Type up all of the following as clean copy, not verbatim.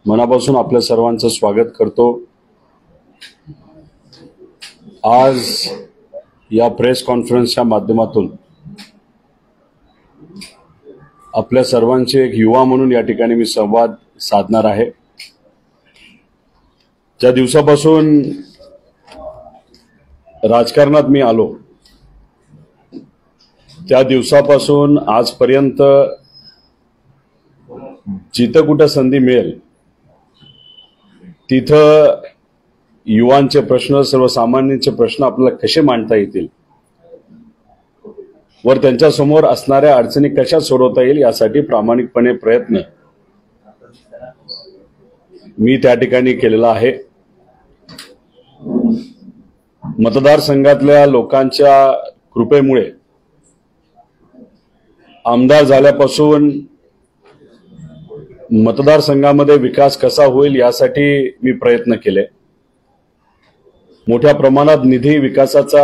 मनापासून आपल्या सर्वांचं स्वागत करतो। आज या प्रेस कॉन्फरन्सच्या माध्यमातून आपल्या सर्वांचे एक युवा म्हणून या ठिकाणी मी संवाद साधणार आहे। ज्या दिवसापासून राजकारणात मी आलो त्या दिवसापासून आजपर्यंत जिथं कुठं संधी मिळेल तिथं युवांचे प्रश्न, सर्वसामान्यांचे प्रश्न आपल्याला कसे मांडता येतील वर त्यांच्या समोर असणाऱ्या अडचणी कशा सोडवता येईल यासाठी प्रामाणिकपणे प्रयत्न मी त्या ठिकाणी केलेला आहे। मतदारसंघातल्या लोकांच्या कृपेमुळे आमदार झाल्यापासून मतदारसंघामध्ये विकास कसा होईल यासाठी मी प्रयत्न केले। मोठ्या प्रमाणात निधी विकासाचा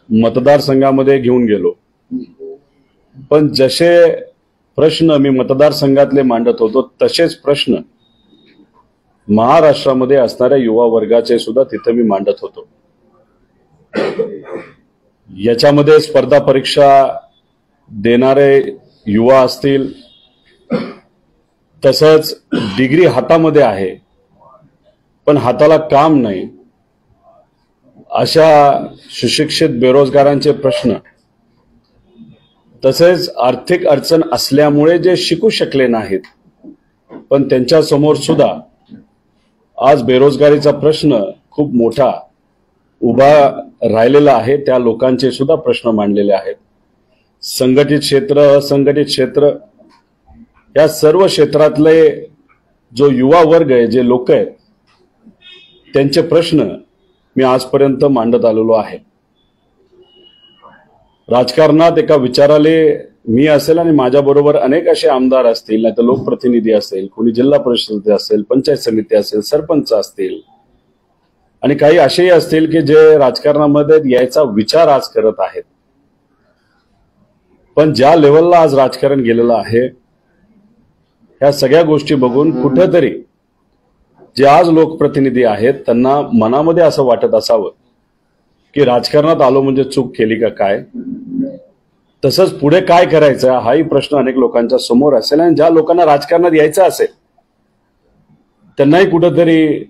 मतदारसंघामध्ये घेऊन गेलो, पण जसे प्रश्न मी मतदारसंघातले मांडत होतो तसेच प्रश्न महाराष्ट्रामध्ये असणाऱ्या युवा वर्गाचे सुद्धा तिथे मी मांडत होतो। याच्यामध्ये स्पर्धा परीक्षा देणारे युवा असतील, तसंच डिग्री हातामध्ये आहे पण हाताला काम नाही अशा सुशिक्षित बेरोजगारांचे प्रश्न, तसेच आर्थिक अडचण असल्यामुळे जे शिकू शकले नाहीत पण त्यांच्या समोर सुद्धा आज बेरोजगारीचा प्रश्न खूप मोठा उभा राहिलेला आहे, त्या लोकांचे सुद्धा प्रश्न मांडलेले आहेत। संघटित क्षेत्र, असंघटित क्षेत्र या सर्व क्षेत्रातले जो युवा वर्ग आहे, जे लोक आहेत, त्यांचे प्रश्न मी आजपर्यंत मांडत आलेलो आहे। राजकारणात एका विचाराले मी असेल आणि माझ्याबरोबर अनेक असे आमदार असतील, नाही तर लोकप्रतिनिधी असेल, कोणी जिल्हा परिषद असेल, पंचायत समिती असेल, सरपंच असतील आणि काही असेही असतील की जे राजकारणामध्ये यायचा विचार आज करत आहेत। पण ज्या लेवलला आज राजकारण गेलेलं आहे ह्या सगळ्या गोष्टी बघून कुठेतरी जे आज लोकप्रतिनिधी आहेत त्यांना मनामध्ये असं वाटत असावं की राजकारणात आलो म्हणजे चूक केली का काय, तसंच पुढे काय करायचं हाही प्रश्न अनेक लोकांच्या समोर असेल। आणि ज्या लोकांना राजकारणात यायचं असेल त्यांनाही कुठेतरी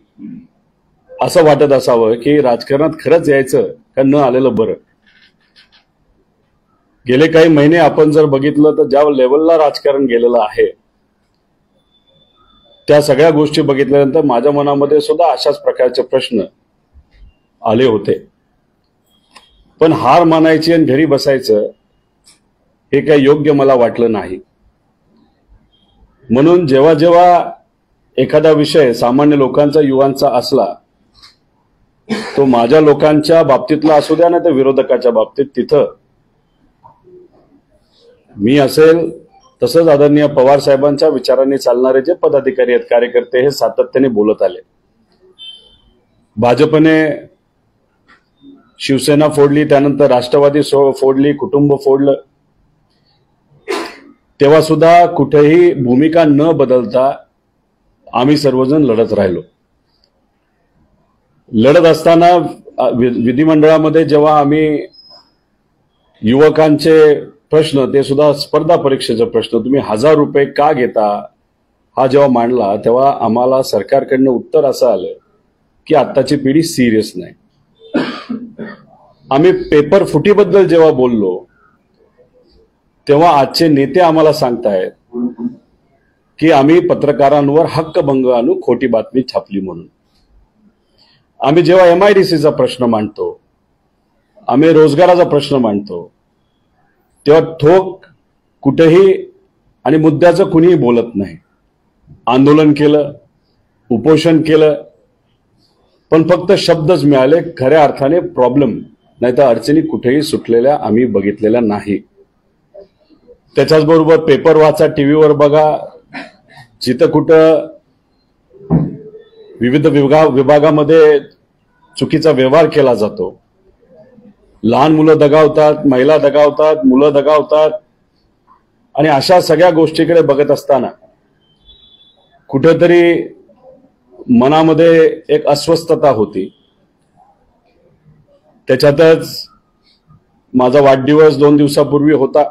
असं वाटत असावं की राजकारणात खरंच यायचं का न आलेलं बरं। गेले काही महिने आपण जर बघितलं तर ज्या लेवलला राजकारण गेलेलं आहे त्या सगळ्या गोष्टी बघितल्यानंतर माझ्या मनामध्ये सुद्धा अशाच प्रकारचे प्रश्न आले होते। पण हार मानायची आणि घरी बसायचं हे काही योग्य मला वाटलं नाही। म्हणून जेव्हा जेव्हा एखादा विषय सामान्य लोकांचा, युवांचा असला, तो माझ्या लोकांच्या बाबतीतला असू द्या ना तर विरोधकाच्या बाबतीत, तिथं मी असेल तसंच आदरणीय पवार साहेबांच्या विचारांनी चालणारे जे पदाधिकारी आहेत, कार्यकर्ते, हे सातत्याने बोलत आले। भाजपने शिवसेना फोडली, त्यानंतर राष्ट्रवादी फोडली, कुटुंब फोडलं, तेव्हा सुद्धा कुठेही भूमिका न बदलता आम्ही सर्वजण लढत राहिलो। लढत असताना विधिमंडळामध्ये जेव्हा आम्ही युवकांचे प्रश्न, ते सुद्धा स्पर्धा परीक्षेचा प्रश्न, तुम्ही 1000 रुपये का घेता, हा जेव्हा मांडला तेव्हा आम्हाला सरकारकडनं उत्तर असं आलं की आत्ताची पिढी सिरियस नाही। आम्ही पेपर फुटीबद्दल जेव्हा बोललो तेव्हा आजचे नेते आम्हाला सांगतायत की आम्ही पत्रकारांवर हक्कभंग आणू, खोटी बातमी छापली म्हणून। आम्ही जेव्हा MIDCचा प्रश्न मांडतो, आम्ही रोजगाराचा प्रश्न मांडतो, तेव्हा ठोक कुठेही आणि मुद्द्याचं कुणीही बोलत नाही। आंदोलन केलं, उपोषण केलं, पण फक्त शब्दच मिळाले, खऱ्या अर्थाने प्रॉब्लेम नाही तर अडचणी कुठेही सुटलेल्या आम्ही बघितलेल्या नाही। त्याच्याच बरोबर पेपर वाचा, टीव्हीवर बघा, जिथं कुठं विविध विभागामध्ये चुकीचा व्यवहार केला जातो, लहान मुलं दगावतात, महिला दगावतात, मुलं दगावतात, आणि अशा सगळ्या गोष्टीकडे बघत असताना कुठेतरी मनामध्ये एक अस्वस्थता होती. त्याच्यातच माझा वाढदिवस 2 दिवसापूर्वी होता.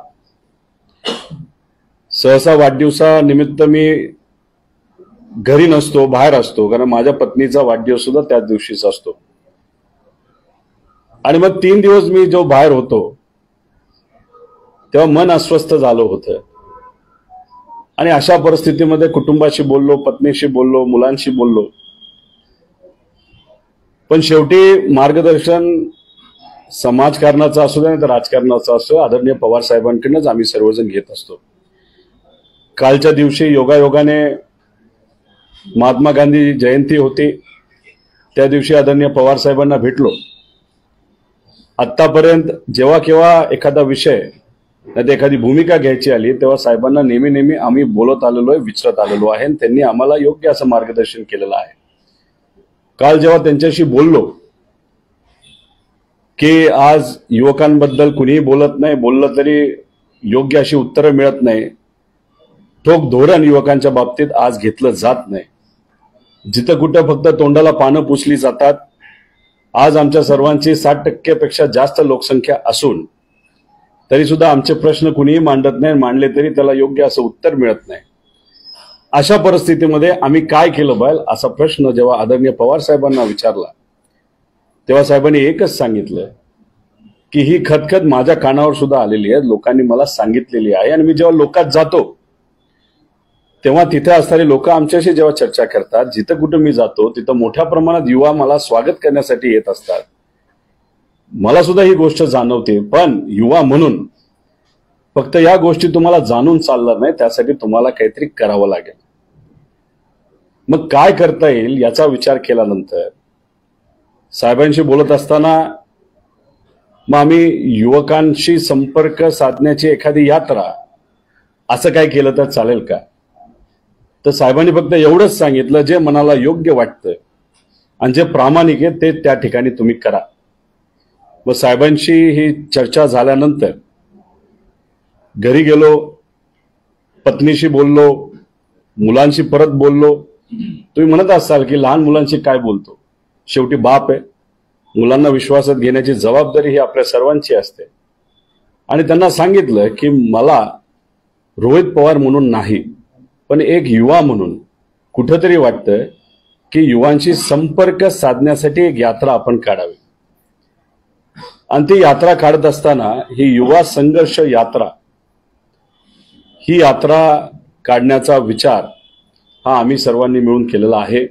सहसा वाढदिवसानिमित्त मी घरी नसतो, बाहेर असतो, कारण माझ्या पत्नीचा वाढदिवस सुद्धा त्याच दिवशीच असतो. आणि मग 3 दिवस मी जो बाहेर होतो तेव्हा मन अस्वस्थ झालं होतं. आणि अशा परिस्थितीमध्ये कुटुंबाशी बोललो, पत्नीशी बोललो, मुलांशी बोललो. पण शेवटी मार्गदर्शन समाजकारणाचं असू दे नाही तर राजकारणाचं असो, आदरणीय पवार साहेबांकडूनच आम्ही सर्वजण घेत असतो. कालच्या दिवशी योगायोगाने महात्मा गांधी जयंती होती. त्या दिवशी आदरणीय पवार साहेबांना भेटलो. आतापर्यंत जेव्हा केव्हा एखादा विषय नाही तर एखादी भूमिका घ्यायची आली तेव्हा साहेबांना नेहमी आम्ही बोलत आलेलो आहे, विचारत आलेलो आहे आणि त्यांनी आम्हाला योग्य असं मार्गदर्शन केलेलं आहे. काल जेव्हा त्यांच्याशी बोललो की आज युवकांबद्दल कुणीही बोलत नाही, बोललं तरी योग्य अशी उत्तरं मिळत नाही, ठोक धोरण युवकांच्या बाबतीत आज घेतलं जात नाही. जिथं कुठं फक्त तोंडाला पानं पुसली जातात. आज आमच्या सर्वांची 60% पेक्षा जास्त लोकसंख्या असून तरी सुद्धा आमचे प्रश्न कुणीही मांडत नाही, मांडले तरी त्याला योग्य असं उत्तर मिळत नाही. अशा परिस्थितीमध्ये आम्ही काय केलं पाहिजे असा प्रश्न जेव्हा आदरणीय पवार साहेबांना विचारला तेव्हा साहेबांनी एकच सांगितलं की ही खतखत माझ्या कानावर सुद्धा आलेली आहे, लोकांनी मला सांगितलेली आहे. आणि मी जेव्हा लोकात जातो तेव्हा तिथे असणारे लोक आमच्याशी जेव्हा चर्चा करतात, जिथं कुठं मी जातो तिथं मोठ्या प्रमाणात युवा मला स्वागत करण्यासाठी येत असतात. मला सुद्धा ही गोष्ट जाणवते. पण युवा म्हणून फक्त या गोष्टी तुम्हाला जाणून चालणार नाही, त्यासाठी तुम्हाला काहीतरी करावं लागेल. मग काय करता येईल याचा विचार केल्यानंतर साहेबांशी बोलत असताना मग आम्ही युवकांशी संपर्क साधण्याची एखादी यात्रा असं काय केलं तर चालेल का? तर साहेबांनी फक्त एवढंच सांगितलं, जे मनाला योग्य वाटतं आणि जे प्रामाणिक आहे ते त्या ठिकाणी तुम्ही करा. व साहेबांशी ही चर्चा झाल्यानंतर घरी गेलो, पत्नीशी बोललो, मुलांशी परत बोललो. तुम्ही म्हणत असाल की लहान मुलांशी काय बोलतो, शेवटी बाप आहे, मुलांना विश्वासात घेण्याची जबाबदारी ही आपल्या सर्वांची असते. आणि त्यांना सांगितलं की मला रोहित पवार म्हणून नाही पण एक युवा म्हणून कुठंतरी वाटतं की युवांशी संपर्क साधण्यासाठी एक यात्रा आपण काढावी. आणि ती यात्रा काढत असताना ही युवा संघर्ष यात्रा, ही यात्रा काढण्याचा विचार हा आम्ही सर्वांनी मिळून केलेला आहे.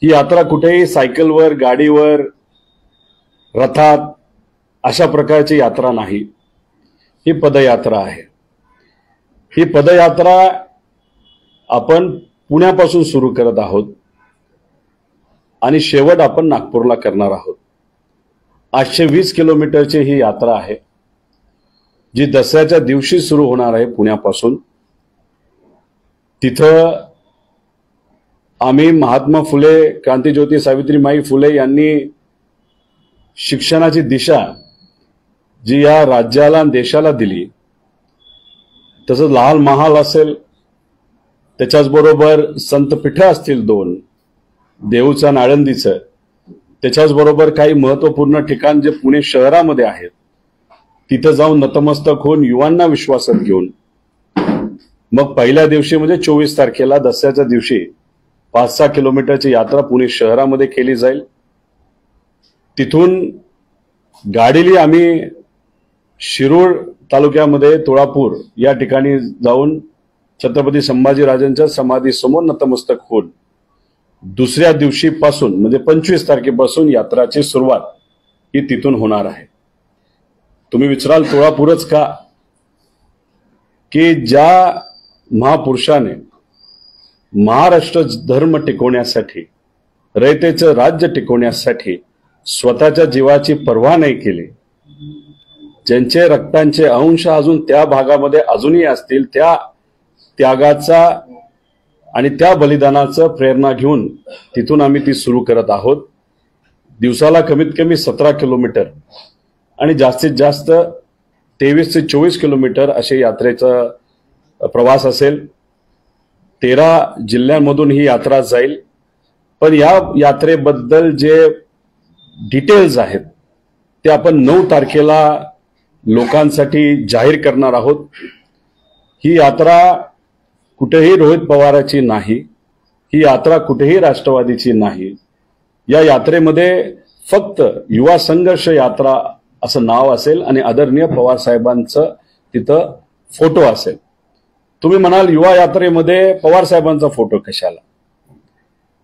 ही यात्रा कुठेही सायकलवर, गाडीवर, रथात अशा प्रकारची यात्रा नाही, ही पदयात्रा आहे. ही पदयात्रा आपण पुण्यापासून सुरू करत आहोत आणि शेवट आपण नागपूरला करणार आहोत. 820 किलोमीटरची ही यात्रा आहे जी दसऱ्याच्या दिवशी सुरू होणार आहे पुण्यापासून. तिथं आम्ही महात्मा फुले, क्रांतीज्योती सावित्रीमाई फुले यांनी शिक्षणाची दिशा जी या राज्याला आणि देशाला दिली, तसंच लाल महाल असेल, त्याच्याचबरोबर संतपीठं असतील 2, देऊचं आणि आळंदीचं, त्याच्याचबरोबर काही महत्वपूर्ण ठिकाण जे पुणे शहरामध्ये आहेत, तिथं जाऊन नतमस्तक होऊन युवांना विश्वासात घेऊन मग पहिल्या दिवशी म्हणजे 24 तारखेला दसऱ्याच्या दिवशी 5-6 किलोमीटरची यात्रा पुणे शहरामध्ये केली जाईल. तिथून गाडीली आम्ही शिरूर तालुक्यामध्ये तुळापूर या ठिकाणी जाऊन छत्रपती संभाजीराजांच्या समाधीसमोर नतमस्तक होऊन दुसऱ्या दिवशीपासून म्हणजे 25 तारखेपासून यात्राची सुरुवात ही तिथून होणार आहे. तुम्ही विचाराल तुळापूरच का? की ज्या महापुरुषाने महाराष्ट्र धर्म टिकवण्यासाठी, रयतेचं राज्य टिकवण्यासाठी स्वतःच्या जीवाची पर्वा नाही केली, ज्यांचे रक्तांचे अंश अजून त्या भागामध्ये अजूनही असतील, त्या त्यागाचा आणि त्या बलिदानाचं प्रेरणा घेऊन तिथून आम्ही ती सुरू करत आहोत. दिवसाला कमीत कमी 17 किलोमीटर आणि जास्तीत जास्त 23 ते 24 किलोमीटर असे यात्रेचा प्रवास असेल. 13 जिल्ह्यांमधून ही यात्रा जाईल. पण या यात्रेबद्दल जे डिटेल्स आहेत ते आपण 9 तारखेला लोकांसाठी जाहीर करणार आहोत. ही यात्रा कुठेही रोहित पवाराची नाही, ही यात्रा कुठेही राष्ट्रवादीची नाही. या यात्रेमध्ये फक्त युवा संघर्ष यात्रा असं नाव असेल आणि आदरणीय पवार साहेबांचं तिथं फोटो असेल. तुम्ही म्हणाल युवा यात्रेमध्ये पवार साहेबांचा फोटो कशाला?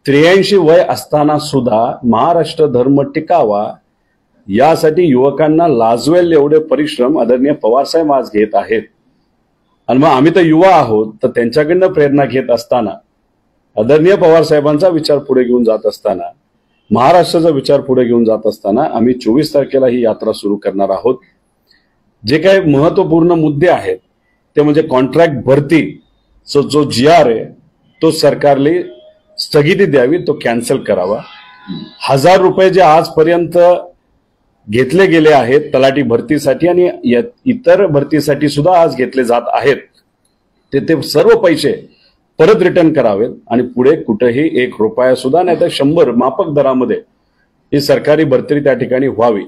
83 वय असताना सुद्धा महाराष्ट्र धर्म टिकावा यासाठी युवकांना लाजवेल एवढे परिश्रम आदरणीय पवार साहेब आज घेत आहेत. आणि मग आम्ही तर युवा आहोत, तर त्यांच्याकडनं प्रेरणा घेत असताना, आदरणीय पवार साहेबांचा विचार पुढे घेऊन जात असताना, महाराष्ट्राचा विचार पुढे घेऊन जात असताना आम्ही 24 तारखेला ही यात्रा सुरू करणार आहोत. जे काही महत्वपूर्ण मुद्दे आहेत ते म्हणजे कॉन्ट्रॅक्ट भरती जो GR आहे तो सरकारने स्थगिती द्यावी, तो कॅन्सल करावा. 1000 रुपये जे आजपर्यंत घेतले गेले आहेत तलाठी भरतीसाठी आणि इतर भरतीसाठी सुद्धा आज घेतले जात आहेत, ते सर्व पैसे परत रिटर्न करावेत आणि पुढे कुठेही 1 रुपया सुद्धा नाही तर 100 माफक दरामध्ये ही सरकारी भरती त्या ठिकाणी व्हावी.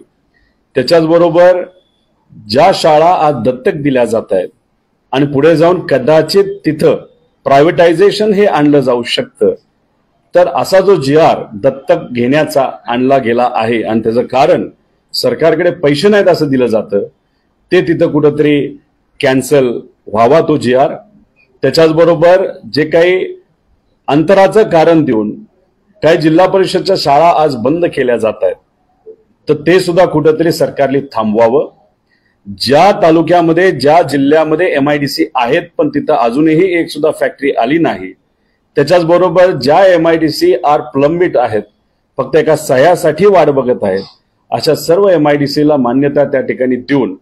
त्याच्याचबरोबर ज्या शाळा आज दत्तक दिल्या जात आहेत आणि पुढे जाऊन कदाचित तिथं प्रायव्हेटायझेशन हे आणलं जाऊ शकतं, तर असा जो GR दत्तक घेण्याचा आणला गेला आहे आणि त्याचं कारण सरकारकडे पैसे नाहीत असं दिलं जातं, ते तिथं कुठंतरी कॅन्सल व्हावा तो GR. त्याच्याचबरोबर जे काही अंतराचं कारण देऊन काही जिल्हा परिषदच्या शाळा आज बंद केल्या जात आहेत, तर ते सुद्धा कुठंतरी सरकारने थांबवावं. ज्या तालुक्यामध्ये ज्या जिल्ह्यामध्ये MIDC आहेत पण तिथं अजूनही एक सुद्धा फॅक्टरी आली नाही, त्याच्याचबरोबर ज्या MIDC प्लंबिट आहेत, फक्त एका सह्यासाठी वाट बघत आहेत, अशा सर्व MIDC ला मान्यता त्या ठिकाणी देऊन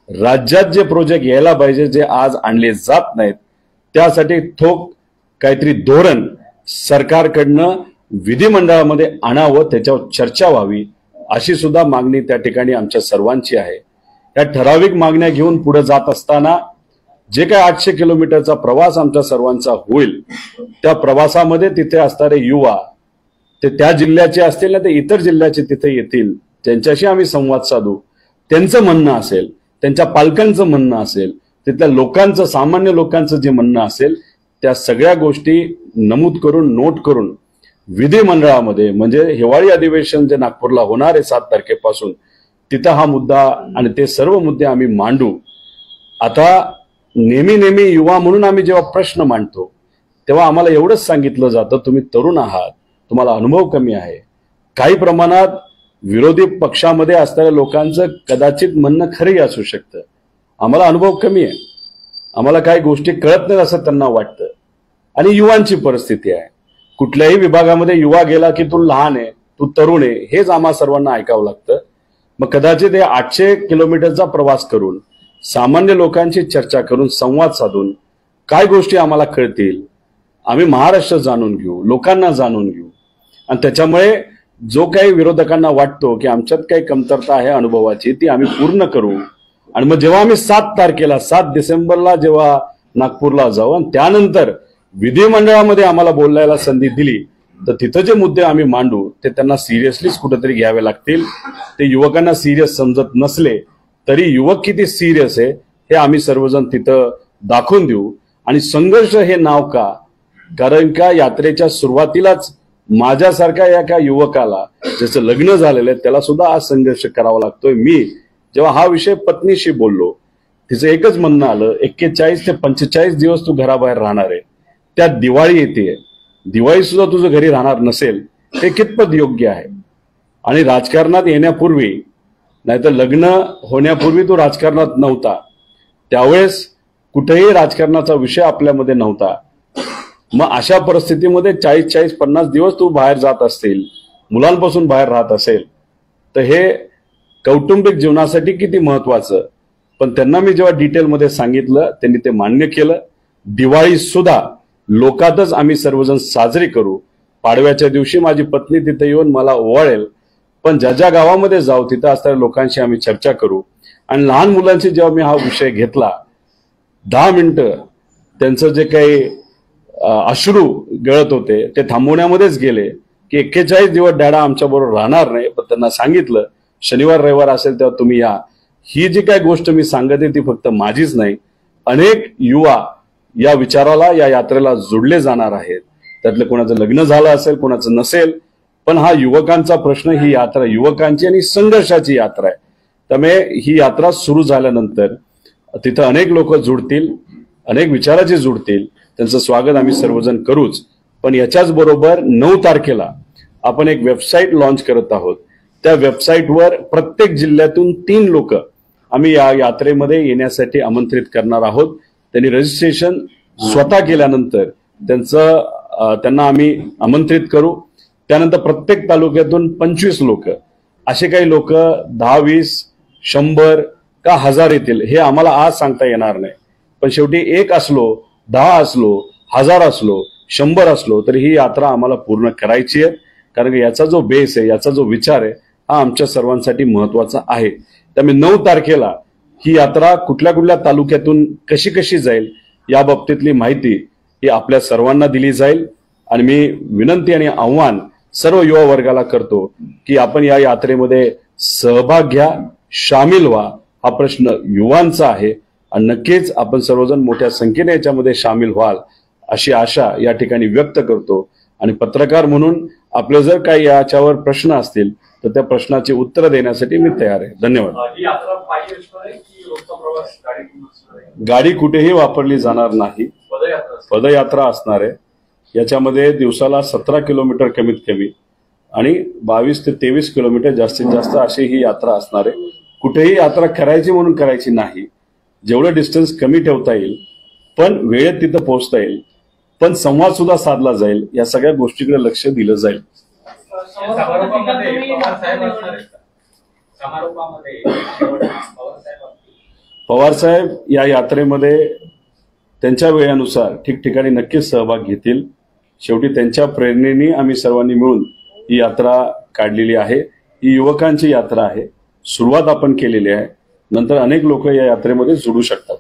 राज्यात जे प्रोजेक्ट यायला पाहिजे जे आज आणले जात नाहीत, त्यासाठी ठोक काहीतरी धोरण सरकारकडनं विधिमंडळामध्ये आणावं, त्याच्यावर चर्चा व्हावी, अशी सुद्धा मागणी त्या ठिकाणी आमच्या सर्वांची आहे. या ठराविक मागण्या घेऊन पुढे जात असताना जे काही 800 किलोमीटरचा प्रवास आमच्या सर्वांचा होईल, त्या प्रवासामध्ये तिथे असणारे युवा ते त्या जिल्ह्याचे असतील ना ते इतर जिल्ह्याचे तिथे येतील, त्यांच्याशी आम्ही संवाद साधू. त्यांचं म्हणणं असेल, त्यांच्या पालकांचं म्हणणं असेल, तिथल्या लोकांचं, सामान्य लोकांचं जे म्हणणं असेल, त्या सगळ्या गोष्टी नमूद करून, नोट करून विधिमंडळामध्ये म्हणजे हिवाळी अधिवेशन जे नागपूरला होणार आहे 7 तारखेपासून, तिथं हा मुद्दा आणि ते सर्व मुद्दे आम्ही मांडू. आता नेहमी युवा म्हणून आम्ही जेव्हा प्रश्न मांडतो तेव्हा आम्हाला एवढंच सांगितलं जातं, तुम्ही तरुण आहात, तुम्हाला अनुभव कमी आहे. काही प्रमाणात विरोधी पक्षामध्ये असणाऱ्या लोकांचं कदाचित म्हणणं खरंही असू शकतं, आम्हाला अनुभव कमी आहे, आम्हाला काही गोष्टी कळत नाही असं त्यांना वाटतं. आणि युवांची परिस्थिती आहे, कुठल्याही विभागामध्ये युवा गेला की तू लहान आहे, तू तरुण आहे, हेच आम्हा सर्वांना ऐकावं लागतं. मग कदाचित हे 800 किलोमीटरचा प्रवास करून, सामान्य लोकांची चर्चा करून, संवाद साधून काय गोष्टी आम्हाला कळतील, आम्ही महाराष्ट्र जाणून घेऊ, लोकांना जाणून घेऊ. आणि त्याच्यामुळे जो काही विरोधकांना वाटतो की आमच्यात काही कमतरता आहे अनुभवाची, ती आम्ही पूर्ण करू. आणि मग जेव्हा आम्ही 7 तारखेला 7 डिसेंबरला जेव्हा नागपूरला जाऊ आणि त्यानंतर विधिमंडळामध्ये आम्हाला बोलायला संधी दिली, तर तिथं जे मुद्दे आम्ही मांडू ते त्यांना सिरियसलीच कुठेतरी घ्यावे लागतील. ते युवकांना सिरियस समजत नसले तरी युवक किती सिरियस आहे हे आम्ही सर्वजण तिथं दाखवून देऊ. आणि संघर्ष हे नाव का? कारण का यात्रेच्या सुरुवातीलाच माझ्यासारख्या एका युवकाला ज्याचं लग्न झालेलं आहे त्याला सुद्धा आज संघर्ष करावा लागतोय. मी जेव्हा हा विषय पत्नीशी बोललो, तिचं एकच म्हणणं आलं, 41 ते 45 दिवस तू घराबाहेर राहणार आहे, त्यात दिवाळी येते, दिवाळी सुद्धा तुझं घरी राहणार नसेल, ते कितपत योग्य आहे? आणि राजकारणात येण्यापूर्वी, नाहीतर लग्न होण्यापूर्वी तू राजकारणात नव्हता, त्यावेळेस कुठेही राजकारणाचा विषय आपल्यामध्ये नव्हता. मग अशा परिस्थितीमध्ये 40-50 दिवस तू बाहेर जात असतील, मुलांपासून बाहेर राहत असेल, तर हे कौटुंबिक जीवनासाठी किती महत्वाचं. पण त्यांना मी जेव्हा डिटेलमध्ये सांगितलं त्यांनी ते मान्य केलं. दिवाळी सुद्धा लोकातच आम्ही सर्वजण साजरी करू. पाडव्याच्या दिवशी माझी पत्नी तिथे येऊन मला ओवाळेल, पण ज्या ज्या गावामध्ये जाऊ तिथं असणाऱ्या लोकांशी आम्ही चर्चा करू. आणि लहान मुलांशी जेव्हा मी हा विषय घेतला, 10 मिनिटं त्यांचं जे काही अश्रू गळत होते ते थांबवण्यामध्येच गेले की 41 दिवस डॅडा आमच्या बरोबर राहणार नाही, पण त्यांना सांगितलं शनिवार रविवार असेल तेव्हा तुम्ही या. ही जी काय गोष्ट मी सांगते ती फक्त माझीच नाही, अनेक युवा या विचाराला या यात्रेला जोडले जाणार आहेत. त्यातलं कोणाचं लग्न झालं असेल, कोणाचं नसेल, पण हा युवकांचा प्रश्न, ही यात्रा युवकांची आणि संघर्षाची यात्रा आहे. त्यामुळे ही यात्रा सुरू झाल्यानंतर तिथं अनेक लोक जुडतील, अनेक विचाराचे जुडतील, त्यांचं स्वागत आम्ही सर्वजण करूच. पण याच्याच बरोबर 9 तारखेला आपण एक वेबसाईट लॉन्च करत आहोत. त्या वेबसाईटवर प्रत्येक जिल्ह्यातून 3 लोक आम्ही या यात्रेमध्ये येण्यासाठी आमंत्रित करणार आहोत. त्यांनी रजिस्ट्रेशन स्वतः केल्यानंतर त्यांना आम्ही आमंत्रित करू. त्यानंतर प्रत्येक तालुक्यातून 25 लोक, असे काही लोक 10, 20, 100 का 1000 येतील हे आम्हाला आज सांगता येणार नाही. पण शेवटी 1 असलो, 10 असलो, 1000 असलो, 100 असलो तरी ही यात्रा आम्हाला पूर्ण करायची आहे. कारण याचा जो बेस आहे, याचा जो विचार आहे, हा आमच्या सर्वांसाठी महत्वाचा आहे. त्यामुळे 9 तारखेला ही यात्रा कुठल्या कुठल्या तालुक्यातून कशी कशी जाईल या बाबतीतली माहिती ही आपल्या सर्वांना दिली जाईल. आणि मी विनंती आणि आव्हान सर्व युवा वर्गाला करतो की आपण या यात्रेमध्ये सहभाग घ्या, सामील व्हा. हा प्रश्न युवांचा आहे आणि नक्कीच आपण सर्वजण मोठ्या संख्येने याच्यामध्ये सामील व्हाल अशी आशा या ठिकाणी व्यक्त करतो. आणि पत्रकार म्हणून आपले जर काही याच्यावर प्रश्न असतील तर त्या प्रश्नाची उत्तर देण्यासाठी मी तयार आहे. धन्यवाद. गाडी कुठेही वापरली जाणार नाही, पदयात्रा असणार आहे. याच्यामध्ये दिवसाला 17 किलोमीटर कमीत कमी आणि 22 ते 23 किलोमीटर जास्तीत जास्त अशी ही यात्रा असणार आहे. कुठेही यात्रा करायची म्हणून करायची नाही, जेवढं डिस्टन्स कमी ठेवता येईल पण वेळेत तिथं पोहोचता येईल, पण संवाद सुद्धा साधला जाईल, या सगळ्या गोष्टीकडे लक्ष दिलं जाईल. पवार साहेब या यात्रेमध्ये त्यांच्या वेळेनुसार ठिकठिकाणी नक्कीच सहभाग घेतील. शेवटी त्यांच्या प्रेरणेने आम्ही सर्वांनी मिळून ही यात्रा काढलेली आहे. ही युवकांची यात्रा आहे. सुरुवात आपण केलेली आहे. नंतर अनेक लोक या यात्रेमध्ये जोडू शकतात.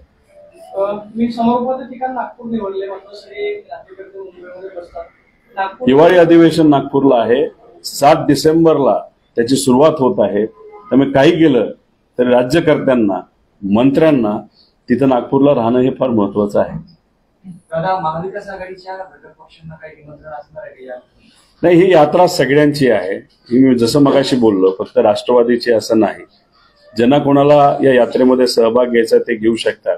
हिवाळी अधिवेशन नागपूरला आहे. 7 डिसेंबरला त्याची सुरुवात होत आहे. त्यामुळे काही केलं तर राज्यकर्त्यांना, मंत्र्यांना तिथं नागपूरला राहणं हे फार महत्वाचं आहे. नाही, ही यात्रा सगळ्यांची आहे. मी जसं मगाशी बोललो, फक्त राष्ट्रवादीची असं नाही. ज्यांना कोणाला या यात्रेमध्ये सहभाग घ्यायचा ते घेऊ शकतात.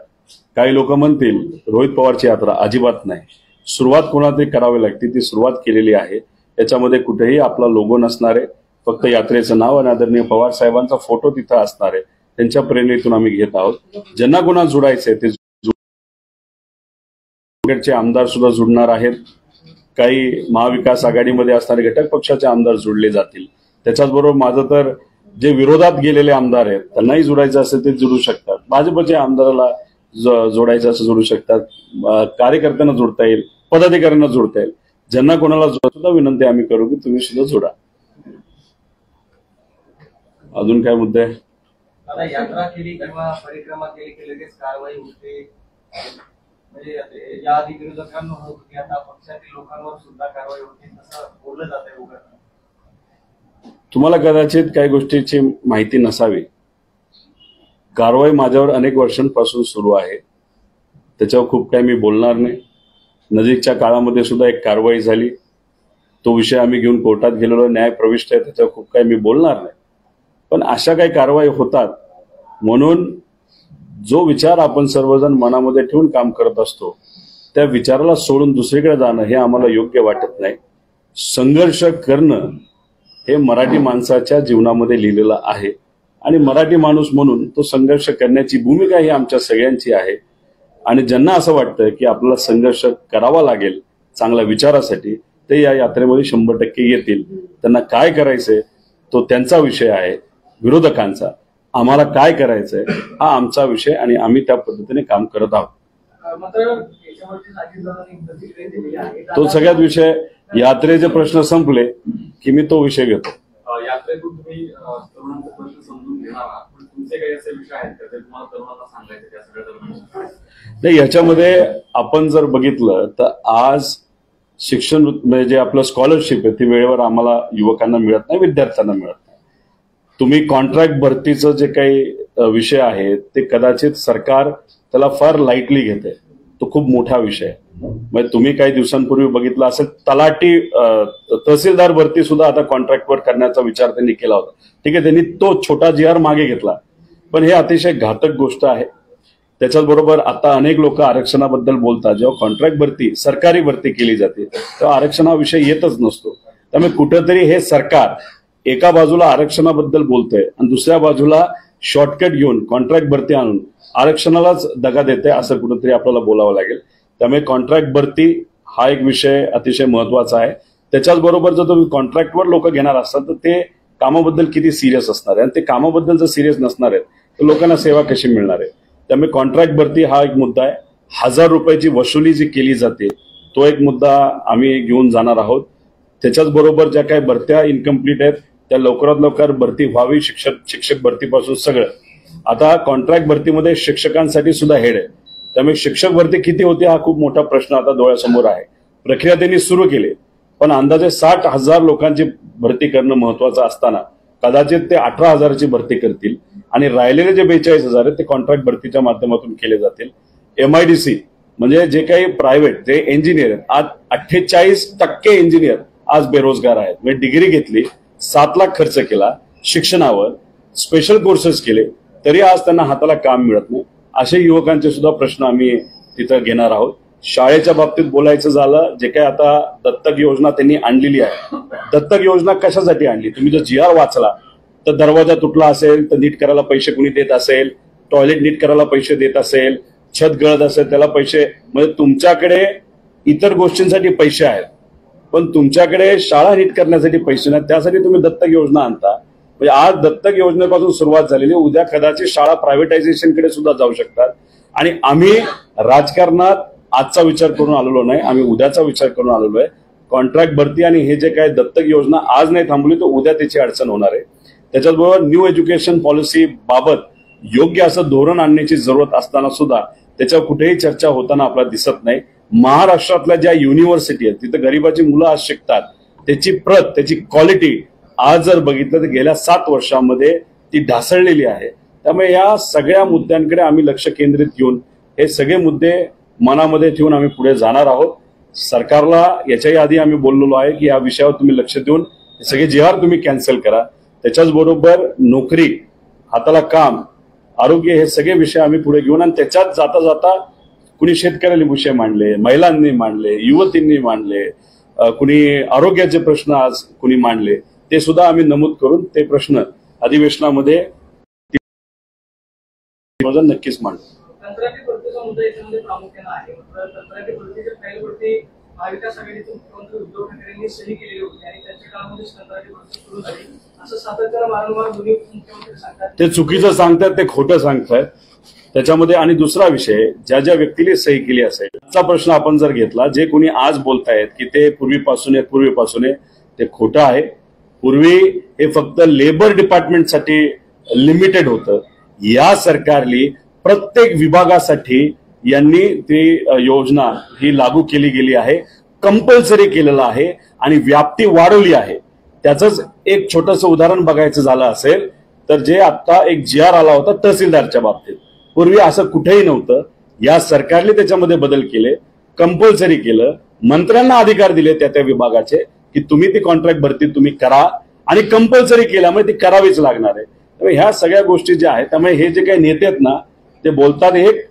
काही लोक म्हणतील रोहित पवारची यात्रा, अजिबात नाही. सुरुवात कोणातरी करावी लागते, ती सुरुवात केलेली आहे. याच्यामध्ये कुठेही आपला लोगो नसणार आहे, फक्त यात्रेचं नाव आणि आदरणीय पवार साहेबांचा फोटो तिथं असणार आहे. त्यांच्या प्रेरणेतून आम्ही घेत आहोत. ज्यांना कोणा जुडायचंय ते आमदार सुद्धा जुडणार आहेत. काही महाविकास आघाडीमध्ये असणारे घटक पक्षाचे आमदार जोडले जातील. त्याच्याच बरोबर माझं तर जे विरोधात गेलेले आमदार आहेत त्यांनाही जोडायचं असेल ते जोडू शकतात. भाजपच्या आमदाराला जोडायचं असं जोडू शकतात. कार्यकर्त्यांना जोडता येईल, पदाधिकाऱ्यांना जोडता येईल. ज्यांना कोणाला सुद्धा विनंती आम्ही करू की तुम्ही सुद्धा जोडा. अजून काय मुद्दे आहे? यात्रा केली किंवा परिक्रमा केली की लगेच कारवाई होते, म्हणजे या आधी विरोधकांना होत होती, आता पक्षातील लोकांवर सुद्धा कारवाई होते, असं बोललं जात आहे. तुम्हाला कदाचित काही गोष्टीची माहिती नसावी. कारवाई माझ्यावर अनेक वर्षांपासून सुरू आहे. त्याच्यावर खूप काही मी बोलणार नाही. नजीकच्या काळामध्ये सुद्धा एक कारवाई झाली, तो विषय आम्ही घेऊन कोर्टात गेलेलो, न्याय प्रविष्ट आहे, त्याच्यावर खूप काही मी बोलणार नाही. पण अशा काही कारवाई होतात म्हणून जो विचार आपण सर्वजण मनामध्ये ठेवून काम करत असतो त्या विचाराला सोडून दुसरीकडे जाणं हे आम्हाला योग्य वाटत नाही. संघर्ष करणं हे मराठी माणसाच्या जीवनामध्ये लिहिलेलं आहे आणि मराठी माणूस म्हणून तो संघर्ष करण्याची भूमिका ही आमच्या सगळ्यांची आहे. आणि ज्यांना असं वाटतं की आपल्याला संघर्ष करावा लागेल चांगल्या विचारासाठी, ते या यात्रेमध्ये 100% येतील. त्यांना काय करायचंय तो त्यांचा विषय आहे, विरोधकांचा. आम्हाला काय करायचंय हा आमचा विषय आणि आम्ही त्या पद्धतीने काम करत आहोत. तो सगळ्यात विषय, यात्रेचे प्रश्न संपले की मी तो विषय घेतो. यात्रेतून तुम्ही तरुणांचे प्रश्न समजून घेणार आहात, पण तुमचे काही असे विषय आहेत का ते तुम्हाला तरुणांना सांगायचे त्या सगळ्या दरम्यान? नाही, याच्यामध्ये आपण जर बघितलं तर आज शिक्षण म्हणजे जे आपलं स्कॉलरशिप आहे ती वेळेवर आम्हाला युवकांना मिळत नाही, विद्यार्थ्यांना मिळत नाही. तुम्ही कॉन्ट्रॅक्ट भरतीचं जे काही विषय आहे ते कदाचित सरकार त्याला फार लाईटली घेते. तो खूप मोठा विषय आहे. म्हणजे तुम्ही काही दिवसांपूर्वी बघितलं असेल तलाठी तहसीलदार भरती सुद्धा आता कॉन्ट्रॅक्टवर करण्याचा विचार त्यांनी केला होता. ठीक आहे, त्यांनी तो छोटा GR मागे घेतला, पण हे अतिशय घातक गोष्ट आहे. त्याच्याचबरोबर आता अनेक लोक आरक्षणाबद्दल बोलतात. जेव्हा कॉन्ट्रॅक्ट भरती सरकारी भरती केली जाते तेव्हा आरक्षण हा विषय येतच नसतो. त्यामुळे कुठेतरी हे सरकार एका बाजूला आरक्षणाबद्दल बोलतंय आणि दुसऱ्या बाजूला शॉर्टकट घेऊन कॉन्ट्रॅक्ट भरती आणून आरक्षणालाच दगा देते असं कुठेतरी आपल्याला बोलावं लागेल. त्यामुळे कॉन्ट्रॅक्ट भरती हा एक विषय अतिशय महत्वाचा आहे. त्याच्याच बरोबर जर तुम्ही कॉन्ट्रॅक्टवर लोक घेणार असाल तर ते कामाबद्दल किती सिरियस असणार आहे, आणि ते कामाबद्दल जर सिरियस नसणार आहेत तर लोकांना सेवा कशी मिळणार आहे. त्यामुळे कॉन्ट्रॅक्ट भरती हा एक मुद्दा आहे. 1000 रुपयाची वसुली जी केली जाते तो एक मुद्दा आम्ही घेऊन जाणार आहोत. त्याच्याच बरोबर ज्या काही भरत्या इनकम्प्लीट आहेत त्या लवकरात लवकर भरती व्हावी. शिक्षक भरतीपासून सगळं. आता कॉन्ट्रॅक्ट भरतीमध्ये शिक्षकांसाठी सुद्धा हेड आहे. त्यामुळे शिक्षक भरती किती होती हा खूप मोठा प्रश्न आता डोळ्यासमोर आहे. प्रक्रिया त्यांनी सुरू केली, पण अंदाजे 60,000 लोकांची भरती करणं महत्वाचं असताना कदाचित ते 18,000ची भरती करतील आणि राहिलेले जे 42,000 आहेत ते कॉन्ट्रॅक्ट भरतीच्या माध्यमातून केले जातील. MIDC म्हणजे जे काही प्रायव्हेट जे इंजिनियर आहेत, आज 48% इंजिनियर आज बेरोजगार आहेत. म्हणजे डिग्री घेतली, 7 लाख खर्च केला शिक्षणावर, स्पेशल कोर्सेस केले, तरी आज त्यांना हाताला काम मिळत नाही. असे युवकांचे सुद्धा प्रश्न आम्ही तिथं घेणार आहोत. शाळेच्या बाबतीत बोलायचं झालं, जे काही आता दत्तक योजना त्यांनी आणलेली आहे, दत्तक योजना कशासाठी आणली? तुम्ही जर GR वाचला तर दरवाजा तुटला असेल तर नीट करायला पैसे कुणी देत असेल, टॉयलेट नीट करायला पैसे देत असेल, छत गळत असेल त्याला पैसे, म्हणजे तुमच्याकडे इतर गोष्टींसाठी पैसे आहेत पण तुमच्याकडे शाळा नीट करण्यासाठी पैसे नाहीत. त्यासाठी तुम्ही दत्तक योजना आणता. म्हणजे आज दत्तक योजनेपासून सुरुवात झालेली, उद्या कदाचित शाळा प्रायव्हेटायझेशनकडे सुद्धा जाऊ शकतात. आणि आम्ही राजकारणात आजचा विचार करून आलेलो नाही, आम्ही उद्याचा विचार करून आलेलो आहे. कॉन्ट्रॅक्ट भरती आणि हे जे काही दत्तक योजना आज नाही थांबली तर उद्या त्याची अडचण होणार आहे. त्याच्याचबरोबर न्यू एज्युकेशन पॉलिसी बाबत योग्य असं धोरण आणण्याची जरूरत असताना सुद्धा त्याच्यावर कुठेही चर्चा होताना आपल्याला दिसत नाही. महाराष्ट्रातल्या ज्या युनिव्हर्सिटी आहेत तिथं गरीबाची मुलं आज शिकतात, त्याची प्रत, त्याची क्वालिटी आज जर बघितलं तर गेल्या 7 वर्षांमध्ये ती ढासळलेली आहे. त्यामुळे या सगळ्या मुद्द्यांकडे आम्ही लक्ष केंद्रित घेऊन हे सगळे मुद्दे मनामध्ये ठेवून आम्ही पुढे जाणार आहोत. सरकारला याच्याही आधी आम्ही बोललेलो आहे की या विषयावर तुम्ही लक्ष देऊन हे सगळे GR तुम्ही कॅन्सल करा. त्याच्याच बरोबर नोकरी, हाताला काम, आरोग्य हे सगळे विषय आम्ही पुढे घेऊन, आणि त्याच्यात जाता जाता कुणी शेतकऱ्यांनी विषय मांडले, महिलांनी मांडले, युवतींनी मांडले, कुणी आरोग्याचे प्रश्न आज कुणी मांडले, ते सुद्धा आम्ही नमूद करून ते प्रश्न अधिवेशनामध्ये नक्कीच मांडू. कंत्राटी भरतीचा मुद्दा याच्यामध्ये प्रामुख्याने आहे. कंत्राटी भरतीच्या फाईलवरती महाविकास आघाडीचे मुख्यमंत्री उद्धव ठाकरेंनी सही केलेली होती आणि त्यांच्या काळामध्येच कंत्राटी भरती सुरू झाली असं सातत्यानं वारंवार दोन्ही मुख्यमंत्री सांगतात. ते चुकीचं सांगतात, ते खोटं सांगतायत त्याच्यामध्ये. आणि दुसरा विषय, ज्या ज्या व्यक्तीने सही केली असेल त्याचा प्रश्न आपण जर घेतला, जे कोणी आज बोलतायत की ते पूर्वीपासून आहे ते खोटं आहे. पूर्वी हे फक्त लेबर डिपार्टमेंटसाठी लिमिटेड होतं. या सरकारली प्रत्येक विभागासाठी यांनी ती योजना ही लागू केली गेली आहे, कंपल्सरी केलेलं आहे आणि व्याप्ती वाढवली आहे. त्याचंच एक छोटंसं उदाहरण बघायचं झालं असेल तर जे आता एक GR आला होता तहसीलदारच्या बाबतीत, पूर्वी असं कुठेही नव्हतं. या सरकारने त्याच्यामध्ये बदल केले, कंपल्सरी केलं, मंत्र्यांना अधिकार दिले त्या त्या विभागाचे की तुम्ही ती कॉन्ट्रॅक्ट भरती तुम्ही करा, आणि कंपल्सरी केल्यामुळे ती करावीच लागणार आहे. त्यामुळे ह्या सगळ्या गोष्टी ज्या आहेत, त्यामुळे हे जे काही नेते आहेत ना ते बोलतात एक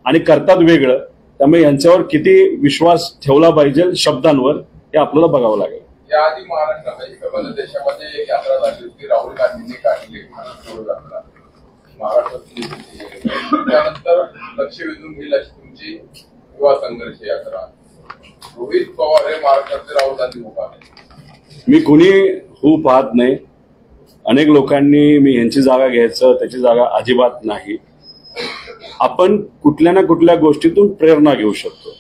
आणि करतात वेगळं. त्यामुळे यांच्यावर किती विश्वास ठेवला पाहिजे शब्दांवर हे आपल्याला बघावं लागेल. याआधी महाराष्ट्रात देशामध्ये एक यात्रा झाली होती, राहुल गांधींनी काढली महाराष्ट्रात. त्यानंतर लक्ष वेधून घेईल अशी तुमची युवा संघर्ष यात्रा. रोहित पवार हे महाराष्ट्राचे राहुल गांधी उभा आहे. मी कुणी पाहत नाही. अनेक लोकांनी मी यांची जागा घ्यायचं त्याची जागा अजिबात नाही. आपण कुठल्या ना कुठल्या गोष्टीतून प्रेरणा घेऊ शकतो.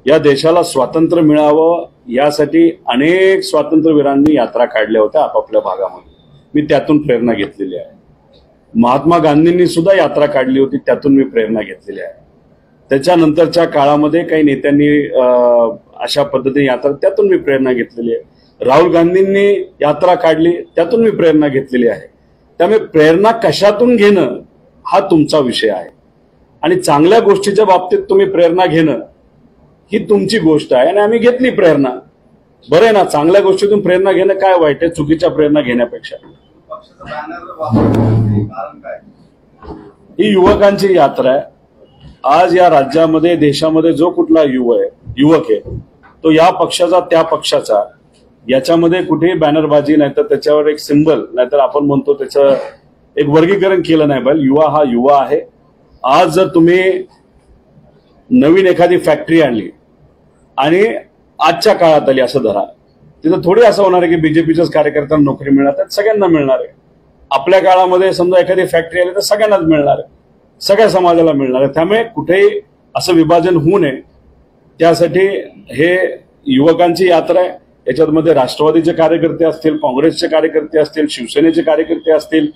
या देशाला स्वातंत्र्य मिळावं यासाठी अनेक स्वातंत्र्यवीरांनी यात्रा काढल्या होत्या आपापल्या भागामध्ये. मी त्यातून प्रेरणा घेतलेली आहे. महात्मा गांधींनी सुद्धा यात्रा काढली होती, त्यातून मी प्रेरणा घेतलेली आहे. त्याच्यानंतरच्या काळामध्ये काही नेत्यांनी अशा पद्धतीने यात्रा, त्यातून मी प्रेरणा घेतलेली आहे. राहुल गांधींनी यात्रा काढली, त्यातून मी प्रेरणा घेतलेली आहे. त्यामुळे प्रेरणा कशातून घेणं हा तुमचा विषय आहे, आणि चांगल्या गोष्टीच्या बाबतीत तुम्ही प्रेरणा घेणं ही तुमची गोष्ट आहे, आणि आम्ही घेतली प्रेरणा. बरं आहे ना, चांगल्या गोष्टीतून प्रेरणा घेणं काय वाईट आहे चुकीच्या प्रेरणा घेण्यापेक्षा. ही युवकांची यात्रा आहे. आज या राज्यामध्ये, देशामध्ये जो कुठला युवक आहे तो या पक्षाचा त्या पक्षाचा, याच्यामध्ये कुठेही बॅनरबाजी नाही तर त्याच्यावर एक सिंबल, नाहीतर आपण म्हणतो त्याचं एक वर्गीकरण केलं नाही पाहिजे. युवा हा युवा आहे. आज जर तुम्ही नवीन एखादी फॅक्टरी आणली आणि आजच्या काळात आली असं धरा, तिथं थोडी असं होणार आहे की बीजेपीच्याच कार्यकर्त्यांना नोकरी मिळणार, तर सगळ्यांना मिळणार आहे. आपल्या काळामध्ये समजा एखादी फॅक्टरी आली तर सगळ्यांनाच मिळणार आहे, सगळ्या समाजाला मिळणार आहे. त्यामुळे कुठेही असं विभाजन होऊ नये, त्यासाठी हे युवकांची यात्रा आहे. याच्यामध्ये राष्ट्रवादीचे कार्यकर्ते असतील, काँग्रेसचे कार्यकर्ते असतील, शिवसेनेचे कार्यकर्ते असतील,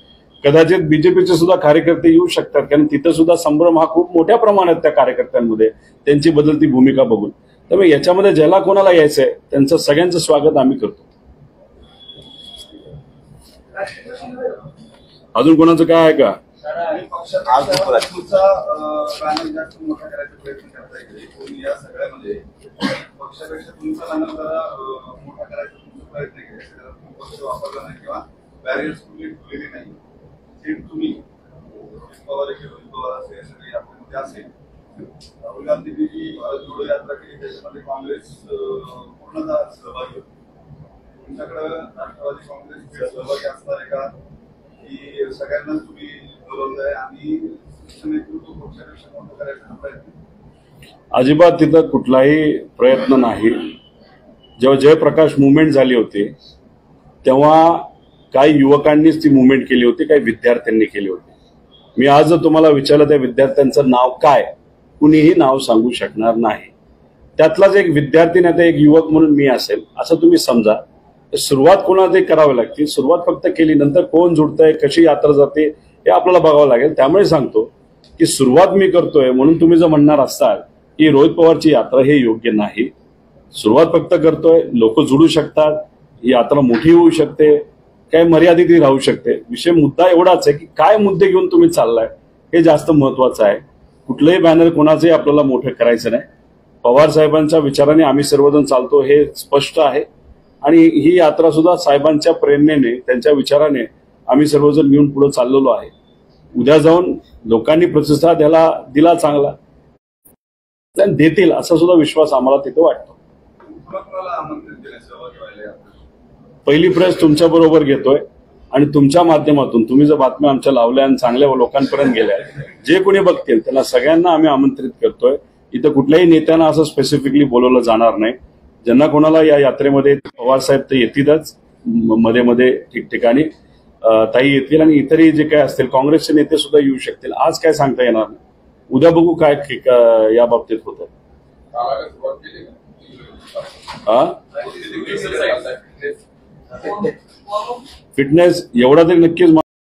कदाचित बीजेपीचे सुद्धा कार्यकर्ते येऊ शकतात, कारण तिथं सुद्धा संभ्रम हा खूप मोठ्या प्रमाणात त्या कार्यकर्त्यांमध्ये, त्यांची बदलती भूमिका बघून. त्यामुळे याच्यामध्ये ज्याला कोणाला यायचंय त्यांचं सगळ्यांचं स्वागत आम्ही करतो. अजून कोणाचं काय आहे का? या सगळ्यामध्ये पक्षापेक्षा तुमचा बॅनर जरा मोठा करायचा तुमचा प्रयत्न केला, पक्ष वापरला नाही किंवा बॅरियर्स खुललेली नाही. सीट तुम्ही पवार असेल, सगळे आपल्यामध्ये असेल. राहुल गांधींनी जी जोडो यात्रा केली त्याच्यामध्ये काँग्रेस पूर्णतः सहभागी होती. तुमच्याकडे राष्ट्रवादी काँग्रेस सहभागी असणार आहे का, की सगळ्यांनाच तुम्ही बोलवलंय आणि नेतृत्व पक्षापेक्षा मोठं करायचा हा प्रयत्न? अजिबात तिथं कुठलाही प्रयत्न नाही. जेव्हा जयप्रकाश मुवमेंट झाली होती तेव्हा काही युवकांनीच ती मुवमेंट केली होती, काही विद्यार्थ्यांनी केली होती. मी आज जर तुम्हाला विचारलं त्या विद्यार्थ्यांचं नाव काय, कुणीही नाव सांगू शकणार नाही. त्यातलाच एक विद्यार्थी नाही तर एक युवक म्हणून मी असेल असं तुम्ही समजा. सुरुवात कोणाला ते करावी लागते, सुरुवात फक्त केली, नंतर कोण जुडतंय, कशी यात्रा जाते हे आपल्याला बघावं लागेल. त्यामुळे सांगतो की सुरुवात मी करतोय म्हणून तुम्ही जर म्हणणार असाल की रोहित पवारची यात्रा हे योग्य नाही, सुरुवात फक्त करतोय, लोक जुडू शकतात, ही यात्रा मोठी होऊ शकते, काय मर्यादित राहू शकते. विषय मुद्दा एवढाच आहे की काय मुद्दे घेऊन तुम्ही चाललाय हे जास्त महत्वाचं आहे. कुठलंही बॅनर कोणाचंही आपल्याला मोठं करायचं नाही. पवार साहेबांच्या विचाराने आम्ही सर्वजण चालतो हे स्पष्ट आहे, आणि ही यात्रा सुद्धा साहेबांच्या प्रेरणेने, त्यांच्या विचाराने आम्ही सर्वजण घेऊन पुढे चाललेलो आहे. उद्या जाऊन लोकांनी प्रतिसाद याला दिला चांगला, देतील असा सुद्धा विश्वास आम्हाला तिथे वाटतो. पहिली प्रेस तुमच्या बरोबर घेतोय, आणि तुमच्या माध्यमातून तुम्ही जर बातम्या आमच्या लावल्या आणि चांगल्या लोकांपर्यंत गेल्या, जे कोणी बघतील त्यांना सगळ्यांना आम्ही आमंत्रित करतोय. इथं कुठल्याही नेत्यांना असं स्पेसिफिकली बोलवलं जाणार नाही. ज्यांना कोणाला या यात्रेमध्ये, पवार साहेब तर येतीलच, मध्ये मध्ये ठिकठिकाणी ताई येतील, आणि इतरही जे काय असतील काँग्रेसचे नेते सुद्धा येऊ शकतील. आज काय सांगता येणार नाही, उद्या बघू काय या बाबतीत होतं. फिटनेस एवढा तरी नक्कीच